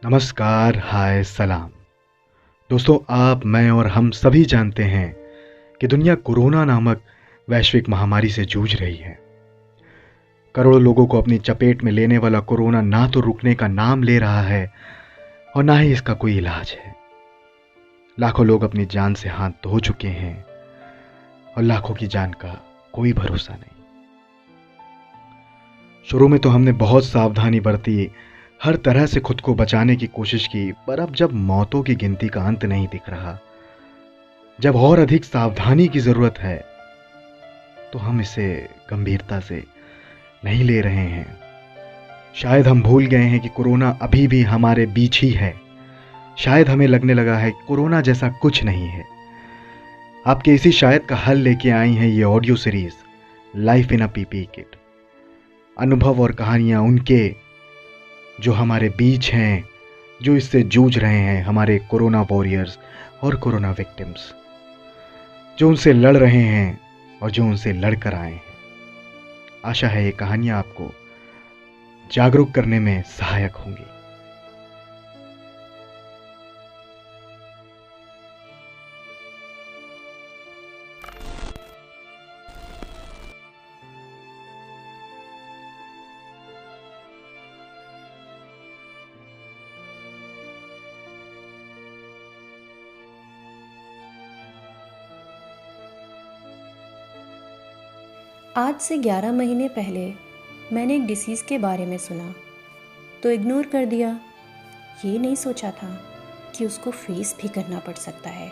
नमस्कार, हाय सलाम। दोस्तों, आप, मैं और हम सभी जानते हैं कि दुनिया कोरोना नामक वैश्विक महामारी से जूझ रही है। करोड़ों लोगों को अपनी चपेट में लेने वाला कोरोना ना तो रुकने का नाम ले रहा है और ना ही इसका कोई इलाज है। लाखों लोग अपनी जान से हाथ धो चुके हैं और लाखों की जान का कोई भरोसा नहीं। शुरू में तो हमने बहुत सावधानी बरती, हर तरह से खुद को बचाने की कोशिश की, पर अब जब मौतों की गिनती का अंत नहीं दिख रहा, जब और अधिक सावधानी की जरूरत है, तो हम इसे गंभीरता से नहीं ले रहे हैं। शायद हम भूल गए हैं कि कोरोना अभी भी हमारे बीच ही है। शायद हमें लगने लगा है कि कोरोना जैसा कुछ नहीं है। आपके इसी शायद का हल लेके आई है ये audio series life in a PPE kit. अनुभव और कहानियां उनके जो हमारे बीच हैं, जो इससे जूझ रहे हैं, हमारे कोरोना वॉरियर्स और कोरोना विक्टिम्स, जो उनसे लड़ रहे हैं और जो उनसे लड़कर आए हैं। आशा है ये कहानियां आपको जागरूक करने में सहायक होंगी। आज से 11 महीने पहले मैंने एक डिसीज़ के बारे में सुना तो इग्नोर कर दिया। ये नहीं सोचा था कि उसको फेस भी करना पड़ सकता है,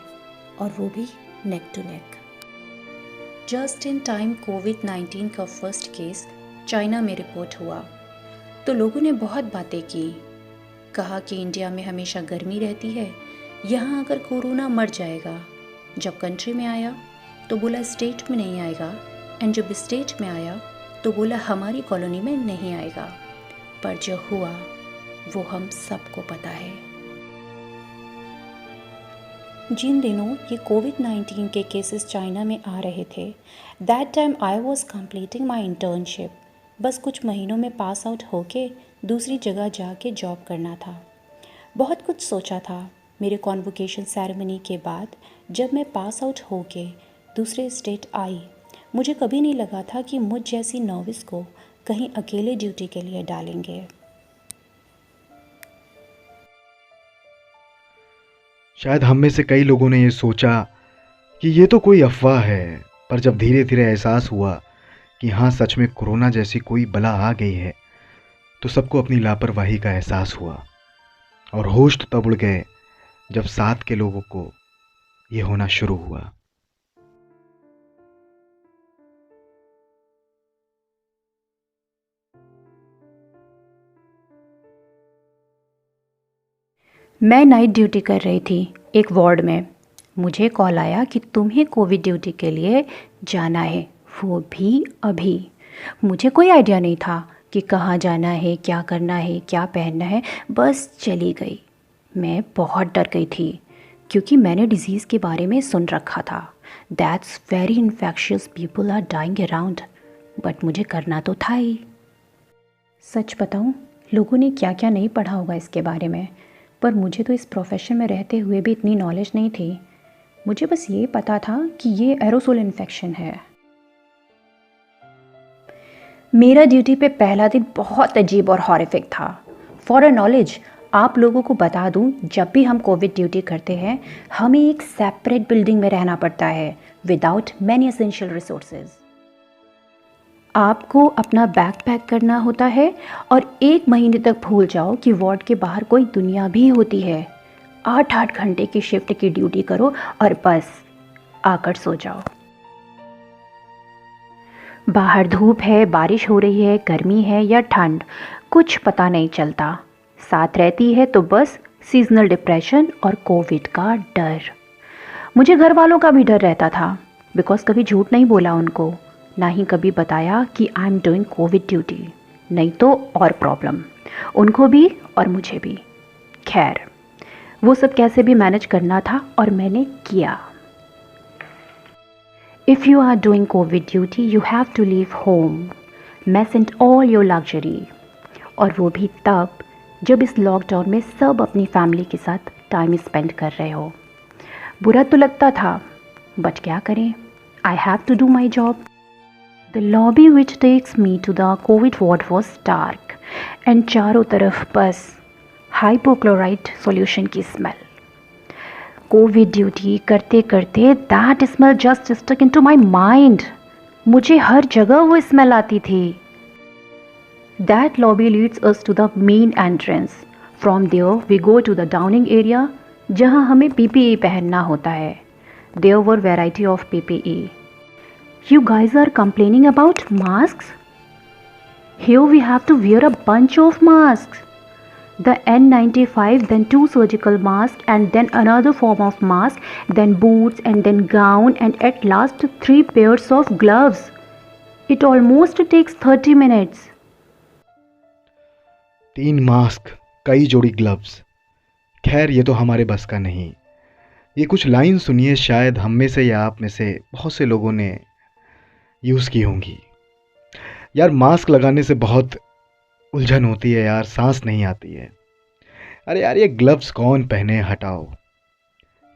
और वो भी neck to neck. Just in time कोविड-19 का फर्स्ट केस चाइना में रिपोर्ट हुआ तो लोगों ने बहुत बातें की। कहा कि इंडिया में हमेशा गर्मी रहती है, यहाँ अगर कोरोना मर जाएगा। जब कंट्री में आया तो बोला स्टेट में नहीं आएगा, एंड जब स्टेट में आया तो बोला हमारी कॉलोनी में नहीं आएगा। पर जो हुआ वो हम सबको पता है। जिन दिनों ये कोविड-19 के केसेस चाइना में आ रहे थे, that time I was completing my internship. बस कुछ महीनों में पास आउट होके दूसरी जगह जाके जॉब करना था। बहुत कुछ सोचा था। मेरे कॉन्वोकेशन सेरेमनी के बाद जब मैं पास आउट होके दूसरे स्टेट आई, मुझे कभी नहीं लगा था कि मुझ जैसी नर्विस को कहीं अकेले ड्यूटी के लिए डालेंगे। शायद हम में से कई लोगों ने ये सोचा कि ये तो कोई अफवाह है, पर जब धीरे धीरे एहसास हुआ कि हाँ, सच में कोरोना जैसी कोई बला आ गई है, तो सबको अपनी लापरवाही का एहसास हुआ। और होश तो तब उड़ गए जब साथ के लोगों को ये होना शुरू हुआ। मैं नाइट ड्यूटी कर रही थी एक वार्ड में। मुझे कॉल आया कि तुम्हें कोविड ड्यूटी के लिए जाना है, वो भी अभी। मुझे कोई आइडिया नहीं था कि कहाँ जाना है, क्या करना है, क्या पहनना है। बस चली गई। मैं बहुत डर गई थी क्योंकि मैंने डिजीज़ के बारे में सुन रखा था। That's very infectious, people are dying around. But मुझे करना तो था ही। सच बताऊँ, लोगों ने क्या क्या नहीं पढ़ा होगा इसके बारे में, पर मुझे तो इस प्रोफेशन में रहते हुए भी इतनी नॉलेज नहीं थी। मुझे बस ये पता था कि ये एरोसोल इन्फेक्शन है। मेरा ड्यूटी पे पहला दिन बहुत अजीब और हॉरिफिक था। फॉर अ नॉलेज आप लोगों को बता दूं, जब भी हम कोविड ड्यूटी करते हैं, हमें एक सेपरेट बिल्डिंग में रहना पड़ता है विदाउट मैनी एसेंशियल रिसोर्सेज। आपको अपना बैग पैक करना होता है और 1 महीने तक भूल जाओ कि वार्ड के बाहर कोई दुनिया भी होती है। 8-8 घंटे की शिफ्ट की ड्यूटी करो और बस आकर सो जाओ। बाहर धूप है, बारिश हो रही है, गर्मी है या ठंड, कुछ पता नहीं चलता। साथ रहती है तो बस सीजनल डिप्रेशन और कोविड का डर। मुझे घर वालों का भी डर रहता था, बिकॉज कभी झूठ नहीं बोला उनको, ना ही कभी बताया कि I am doing COVID duty, नहीं तो और प्रॉब्लम उनको भी और मुझे भी। खैर, वो सब कैसे भी मैनेज करना था और मैंने किया। If you are doing COVID duty you have to leave home, mess and all your luxury, और वो भी तब जब इस लॉकडाउन में सब अपनी फैमिली के साथ टाइम स्पेंड कर रहे हो। बुरा तो लगता था, बट क्या करें, I have to do my job. The lobby which takes me to the COVID ward was dark and चारों तरफ बस हाइपोक्लोराइड सॉल्यूशन की स्मेल। कोविड ड्यूटी करते करते that smell just stuck into my mind. मुझे हर जगह वो स्मेल आती थी। That lobby leads us to the main entrance. From there we go to the donning area जहाँ हमें पीपीई पहनना होता है। There were variety of PPE. You guys are complaining about masks? Here we have to wear a bunch of masks. The N95, then 2 surgical masks, and then another form of mask, then boots, and then gown, and at last 3 pairs of gloves. It almost takes 30 minutes. 3 mask, कई जोड़ी gloves. खैर ये तो हमारे बस का नहीं। ये कुछ लाइन सुनिए, शायद हम में से या आप में से बहुत से लोगों ने यूज़ की होंगी। यार मास्क लगाने से बहुत उलझन होती है यार, सांस नहीं आती है। अरे यार ये ग्लव्स कौन पहने, हटाओ।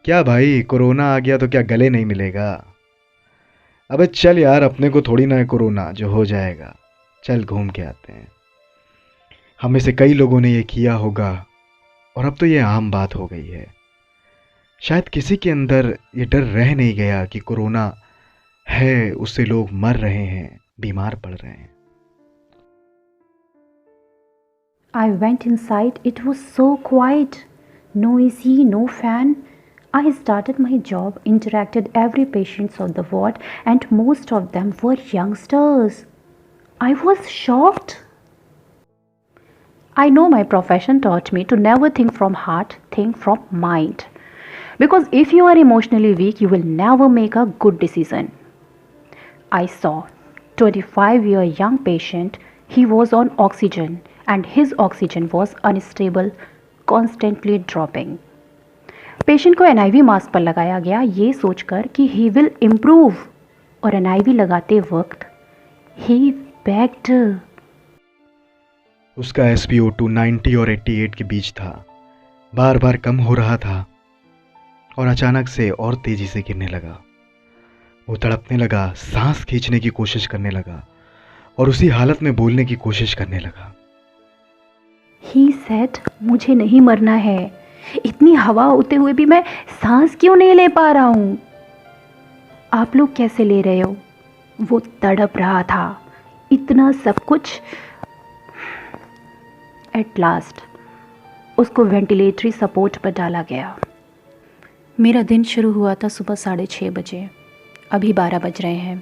क्या भाई कोरोना आ गया तो क्या गले नहीं मिलेगा? अबे चल यार, अपने को थोड़ी ना है कोरोना जो हो जाएगा। चल घूम के आते हैं। हम में से कई लोगों ने ये किया होगा और अब तो ये आम बात हो गई है। शायद किसी के अंदर ये डर रह नहीं गया कि कोरोना है, उससे लोग मर रहे हैं, बीमार पड़ रहे हैं। I went inside. It was so quiet. No AC, no fan. I started my job, interacted every patient of the ward, and most of them were youngsters. I was shocked. I know my profession taught me to never think from heart, think from mind. Because if you are emotionally weak, you will never make a good decision. I saw 25-year young patient. He was on oxygen and his oxygen was unstable, constantly dropping. Patient को NIV mask पर लगाया गया ये सोचकर कि he will improve, और NIV लगाते वक्त ही बेग्ड। उसका SpO2 90 और 88 के बीच था, बार बार कम हो रहा था और अचानक से और तेजी से गिरने लगा। वो तड़पने लगा, सांस खींचने की कोशिश करने लगा और उसी हालत में बोलने की कोशिश करने लगा। He said, मुझे नहीं मरना है, इतनी हवा होते हुए भी मैं सांस क्यों नहीं ले पा रहा हूँ? आप लोग कैसे ले रहे हो? वो तड़प रहा था, इतना सब कुछ। एट लास्ट उसको वेंटिलेटरी सपोर्ट पर डाला गया। मेरा दिन शुरू हुआ था सुबह 6:30 बजे, अभी 12 बज रहे हैं।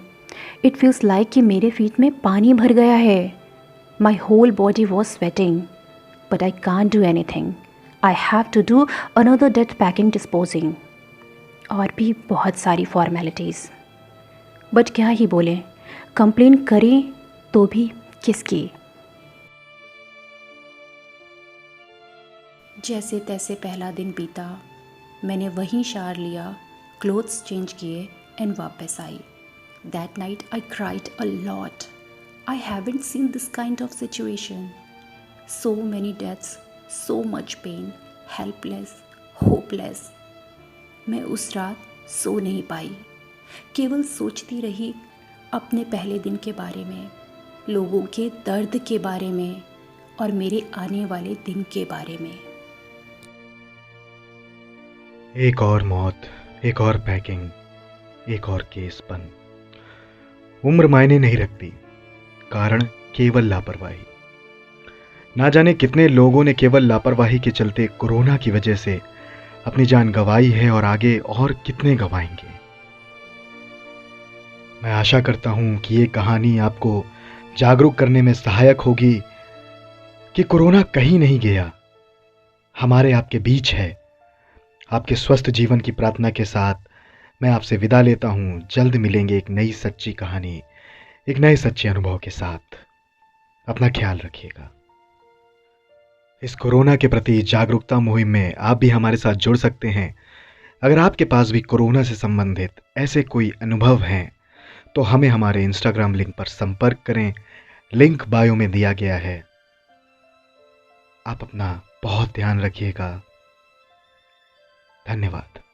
इट फील्स लाइक कि मेरे फीट में पानी भर गया है। My whole body was sweating, but I can't do anything. I have to do another death packing disposing और भी बहुत सारी फॉर्मेलिटीज़। बट क्या ही बोले, कंप्लेन करें तो भी किसकी? जैसे तैसे पहला दिन बीता। मैंने वहीं शार लिया, क्लोथ्स चेंज किए एंड वापस आई। That night I cried a lot. I haven't seen this kind of situation. So many deaths, so much pain, helpless, hopeless. मैं उस रात सो नहीं पाई, केवल सोचती रही अपने पहले दिन के बारे में, लोगों के दर्द के बारे में और मेरे आने वाले दिन के बारे में। एक और मौत, एक और पैकिंग, एक और केस बंद। उम्र मायने नहीं रखती, कारण केवल लापरवाही। ना जाने कितने लोगों ने केवल लापरवाही के चलते कोरोना की वजह से अपनी जान गंवाई है और आगे और कितने गंवाएंगे। मैं आशा करता हूं कि ये कहानी आपको जागरूक करने में सहायक होगी कि कोरोना कहीं नहीं गया, हमारे आपके बीच है। आपके स्वस्थ जीवन की प्रार्थना के साथ मैं आपसे विदा लेता हूँ। जल्द मिलेंगे एक नई सच्ची कहानी, एक नए सच्चे अनुभव के साथ। अपना ख्याल रखिएगा। इस कोरोना के प्रति जागरूकता मुहिम में आप भी हमारे साथ जुड़ सकते हैं। अगर आपके पास भी कोरोना से संबंधित ऐसे कोई अनुभव हैं तो हमें हमारे इंस्टाग्राम लिंक पर संपर्क करें, लिंक बायो में दिया गया है। आप अपना बहुत ध्यान रखिएगा। धन्यवाद।